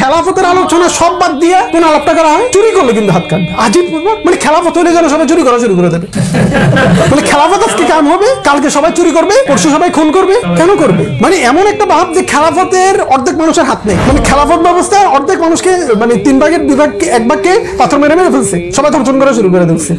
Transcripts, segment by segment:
খেলাফতের আলোচনা সব বাদ দিয়ে কোন আলাপটা করা হয়, চুরি করলে কিন্তু হাত কাটবে। আজিব মানে খেলাফত হলে যেন সবাই চুরি করা শুরু করে দেবে। মানে খেলাফত আজকে কাম হবে, কালকে সবাই চুরি করবে, পরশু সবাই খুন করবে। কেন করবে? মানে এমন একটা ভাব যে খেলাফতের অর্ধেক মানুষের হাত নেই। মানে খেলাফত ব্যবস্থা অর্ধেক মানুষকে মানে 3 ভাগের 2 ভাগ 1 ভাগকে পাথর মেরে মেরে ফেলছে, সবাই ধর্ষণ করা শুরু করে দিচ্ছে।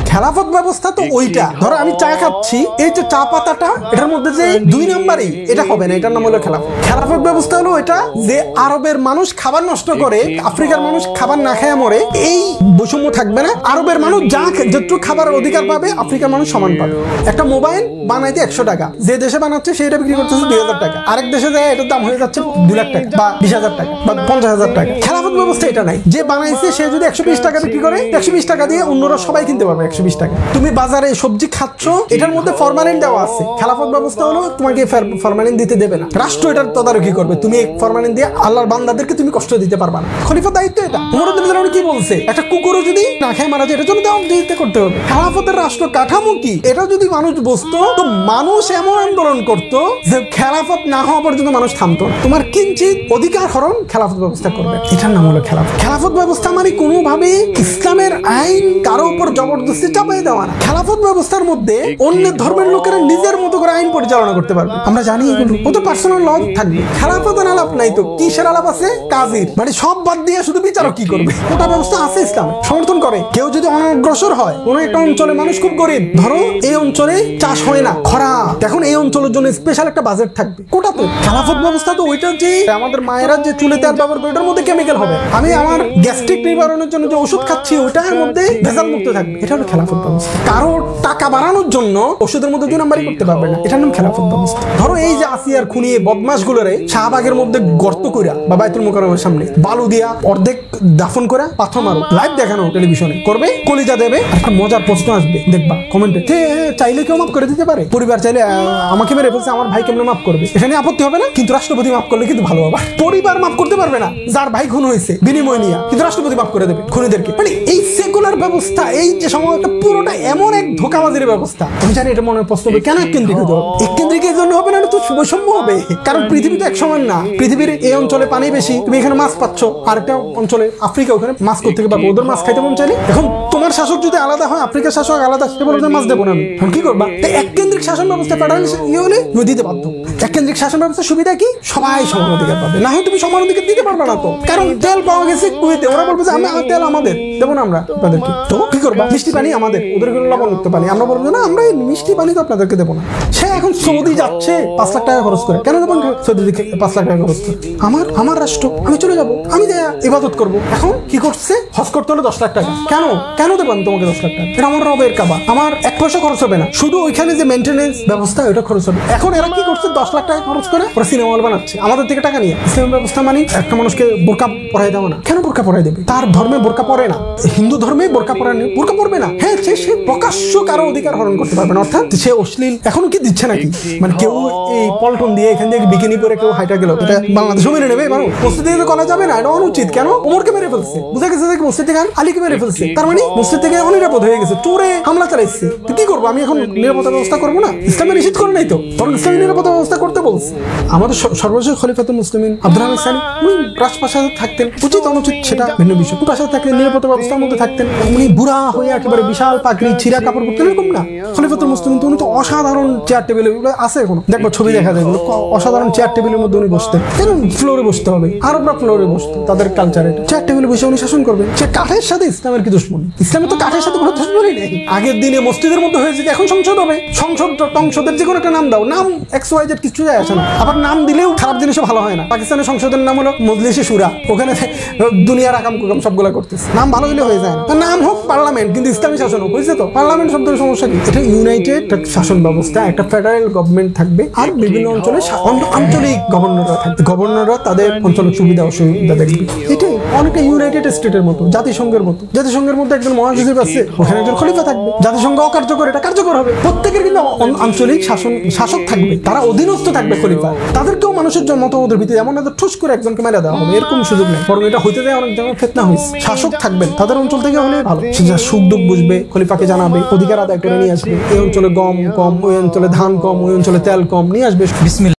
খেলাফত ব্যবস্থা তো ওইটা, ধরো আমি চা খাচ্ছি, এই যে চা পাতাটা এটার মধ্যে যে 2 নাম্বারই, এটা হবে না, এটার নাম হলো খেলাফত। খেলাফত ব্যবস্থা হলো এটা যে আরবের মানুষ খাবার নষ্ট করে, আফ্রিকার মানুষ খাবার না খেয়ে মরে, এই বৈষম্য থাকবে না। আরবের মানুষ যা যতটুকু খাবারের অধিকার পাবে আফ্রিকার মানুষ সমান পাবে। একটা মোবাইল বানাইতে 100 টাকা, যে দেশে বানাচ্ছে সেটা বিক্রি করতেছে 2000 টাকা, আরেক দেশে যায় এটার দাম হয়ে যাচ্ছে 2 লাখ টাকা বা 20,000 টাকা বা 50,000 টাকা। খেলাফত ব্যবস্থা এটা নাই, যে বানাইছে সে যদি 120 টাকা বিক্রি করে, 120 টাকা দিয়ে অন্যরা সবাই কিনতে পারবে 120 টাকা। তুমি বাজারে সবজি খাচ্ছ, এটার মধ্যে ফরমালিন দেওয়া আছে। খেলাফত ব্যবস্থা হলো তোমাকে ফরমালিন দিতে দেবে না, রাষ্ট্র এটার তদারকি করবে। তুমি ফরমালিন দিয়ে আল্লাহর বান্দাদেরকে তুমি কষ্ট দিতে পারবা না। খলিফার দায়িত্ব এটা। উমর রাদিয়াল্লাহু আনহু কি বলছে, একটা কুকুরও যদি না খেয়ে মারা যায়, এটার জন্য দাম দিতে করতে হবে। খেলাফতের রাষ্ট্র কাঠামো কি, এটা যদি মানুষ বুঝতো, তো মানুষ এমন আন্দোলন করতো যে খেলাফত না হওয়া পর্যন্ত মানুষ থামতো না। তোমার কিঞ্চিত অধিকার হরণ খেলাফত ব্যবস্থা করবে, এটার নাম হলো খেলাফত। খেলাফত ব্যবস্থা মানে কোনোভাবে ইসলামের আইন কারো উপর জবরদস্তি চাপিয়ে দেওয়া না। খেলাফত ব্যবস্থার মধ্যে অন্য ধর্মের লোকেরা নিজের মতো করে আইন পরিচালনা করতে পারবে। আমরা জানি এগুলো, ও তো পার্সোনাল ল থাকবে। খেলাফতের আলাপ নাই তো কিসের আলাপ আছে? কাজীর, মানে সব বাদ দিয়ে শুধু বিচারক কি করবে, ওটা ব্যবস্থা আছে ইসলামে, সমর্থন করে। কেউ যদি অনগ্রসর হয়, কোন একটা অঞ্চলে মানুষ খুব গরিব, ধরো এই অঞ্চলে চাষ হয় না, খরা, এখন এই অঞ্চলের জন্য স্পেশাল একটা বাজেট থাকবে কোটাতে। খেলাফত ব্যবস্থা তো ওইটা যে আমাদের মায়েরা যে চুলে তেল ব্যবহার করে, ওটার মধ্যে কেমিক্যাল হবে, আমি আমার গ্যাস্ট্রিক নিবারণের জন্য যে ওষুধ খাচ্ছি ওটার মধ্যে ভেজাল মুক্ত থাকবে, এটা হলো খেলাফত ব্যবস্থা। কারো টাকা বাড়ানোর জন্য ওষুধের মধ্যে 2 নাম্বারই করতে পারবে না, এটার নাম খেলাফত ব্যবস্থা। ধরো এই যে আসিয়ার খুনিয়ে বদমাশ গুলোরে শাহবাগের মধ্যে গর্ত কইরা বা বাইতুল মুকাররমের সামনে বালু দিয়া অর্ধেক দাফন করে পাথর মারো, লাইভ দেখানো টেলিভিশনে করবে, কলিজা দেবে। আর একটা মজার প্রশ্ন আসবে, দেখবা কমেন্টে, চাইলে কেউ মাফ করে দিতে পারে? পরিবার চাইলে আমাকে মেরে ফেলছে, আমার ভাই কেমনে মাফ করবে? এখানে আপত্তি হবে না, কিন্তু রাষ্ট্রপতি মাফ করলে কিন্তু ভালো হবে। পরিবার মাফ করতে পারবে না, যার ভাই খুন হয়েছে বিনিময় নিয়ে, কিন্তু রাষ্ট্রপতি মাফ করে দেবে খুনিদেরকে। মানে এই সেকুলার ব্যবস্থা, এই যে সমাজটা পুরোটা এমন এক ধোঁকাবাজির ব্যবস্থা। আমি জানি এটা মনে প্রশ্ন হবে, কেন কেন্দ্রিক হতে হবে? এক কেন্দ্রিকের জন্য হবে না, তো বৈষম্য হবে। কারণ পৃথিবী তো এক সমান না, পৃথিবীর এই অঞ্চলে পানি বেশি, তুমি এখানে মাছ পাচ্ছ, আর একটা অঞ্চলে আফ্রিকা, ওখানে মাছ করতে পারবো, ওদের মাছ খাইতে মন চাইলে। এখন তোমার শাসক যদি আলাদা হয়, আফ্রিকার শাসক আলাদা, সে বলবে মাছ দেবো না আমি, এখন কি করবা? এক কেন্দ্রিক শাসন ব্যবস্থা ফেডারেল হলে তুমি দিতে বাধ্য। এক কেন্দ্রিক শাসন ব্যবস্থার সুবিধা কি? সবাই সমান অধিকার পাবে, না হয় তুমি সমান অধিকার দিতে পারবে না তো। কারণ তেল পাওয়া গেছে কুয়েতে, ওরা বলবে যে তেল আমাদের, দেবো না আমরা আপনাদেরকে, তো কি করবা? মিষ্টি পানি আমাদের, ওদের লবণযুক্ত পানি, আমরা বলবো না আমরা মিষ্টি পানি তো আপনাদেরকে দেবো না। সে এখন সৌদি যাচ্ছে 5 লাখ টাকা খরচ করে, কেন দেবেন সৌদি 5 লাখ টাকা খরচ করে? আমার রাষ্ট্র, আমি চলে যাবো, আমি ইবাদত করবো। এখন কি করছে? হজ করতে হলে 10 লাখ টাকা, কেন দেবেন তোমাকে 10 লাখ টাকা? এটা আমার রবের কাবা, আমার 1 পয়সা খরচ হবে না, শুধু ওইখানে যে মেইনটেনেন্স ব্যবস্থা ওটা খরচ হবে। এখন এরা কি করছে? 10 লাখ টাকা খরচ করে ওরা সিনেমা হল বানাচ্ছে আমাদের থেকে টাকা নিয়ে। ইসলাম ব্যবস্থা মানে একটা মানুষকে বোরকা পরাই দেওয়া না। কেন বোরকা পরাই দেবে? তার ধর্মে বোরকা পরে না, হিন্দু ধর্মে বোরকা পরা নেই, বোরকা পরবে না। হ্যাঁ, সে প্রকাশ্য কারো অধিকার হরণ করতে পারবে না, অর্থাৎ সে অশ্লীল এখনো কি দিচ্ছে নাকি? মানে কেউ এই পল্টন দিয়ে এখান থেকে বিকিনি পরে কেউ হাইটা গেল, এটা বাংলাদেশও মেনে নেবে? মানুষ মসজিদ থেকে করা যাবে না, এটা অনুচিত। কেন? ওমরকে মেরে ফেলছে, বুঝা গেছে যে মসজিদ থেকে আলীকে মেরে ফেলছে, তার মানে মসজিদ থেকে অনিরাপদ হয়ে গেছে, চোরে হামলা চালাইছে। তো কি করবো? আমি এখন নিরাপত্তা ব্যবস্থা করবো না? ইসলামে নিষেধ করে নাই তো, বরং ইসলামী নিরাপত্তা ব্যবস্থা করতে বলছে। আমাদের সর্বশেষ খলিফাতুল মুসলিমিন আব্দুর রহমান সানি, উনি রাজপ্রাসাদে থাকতেন, উচিত অনুচিত সেটা ভিন্ন বিষয়, প্রাসাদ থাকতেন, নিরাপত্তা ব্যবস্থার মধ্যে থাকতেন। উনি বুড়া হয়ে একেবারে বিশাল পাগড়ি ছিঁড়া কাপড় পরতেন, এরকম না। খলিফাতুল মুসলিমিন তো উনি তো অসাধারণ চেয়ার টেবিল আছে, এখনো দেখবো ছবি দেখা যায়, অসাধারণ চেয়ার টেবিলের মধ্যে উনি বসতেন। কেন ফ্লোরে বসতে হবে? আরবরা ফ্লোরে বসতো, তাদের কালচারে চেয়ার টেবিলে বসে উনি শাসন করবেন। সে কাঠের সাথে ইসলামের কি দুশ্মনী? ইসলামে তো কাঠের সাথে কোনো দুশ্মনী নেই। আগের দিনে মসজিদের মধ্যে হয়েছে, এখন সংসদ হবে, সংসদের যে কোনো একটা নাম দাও, নাম XYZ কিছু যায় আসে না। আবার নাম দিলেও খারাপ জিনিসও ভালো হয় না। পাকিস্তানের সংসদের নাম হলো মজলিসে শুরা, ওখানে দুনিয়ার আকাম কুকাম সবগুলা করতেছে, নাম ভালো হলে হয়ে যায় না। নাম হোক পার্লামেন্ট, কিন্তু ইসলামী শাসন হোক, হয়েছে তো? পার্লামেন্ট শব্দের সমস্যা কি? এটা ইউনাইটেড শাসন ব্যবস্থা, একটা ফেডারেল গভর্নমেন্ট থাকবে, আর বিভিন্ন অঞ্চলে আঞ্চলিক গভর্নররা থাকবে। গভর্নররা তাদের অঞ্চলের সুবিধা অসুবিধা দেখবে। এটাই অনেকটা ইউনাইটেড স্টেটের মতো, জাতিসংঘের মতো। জাতিসংঘের মধ্যে একজন মহাসচিব আছে, ওখানে একজন খলিফা থাকবে। জাতিসংঘ অকার্যকর, এটা কার্যকর হবে। প্রত্যেকের কিন্তু আঞ্চলিক শাসক থাকবে, তারা অধীনস্থ থাকবে খলিফা। তাদেরকেও মানুষের মতবাদের ভিত্তিতে এমন এত ঠুস করে একজনকে মেরে দেওয়া হবে, এরকম সুযোগ নেই। বরং এটা হইতে যায় অনেক জায়গায় ফিতনা হয়েছে। শাসক থাকবেন, তাদের অঞ্চল থেকে হলে ভালো, সে যা সুখ দুঃখ বুঝবে, খলিফাকে জানাবে, অধিকার আদায় করে নিয়ে আসবে। এই অঞ্চলে গম কম, ওই অঞ্চলে ধান কম, ওই অঞ্চলে তেল কম, নিয়ে আসবে।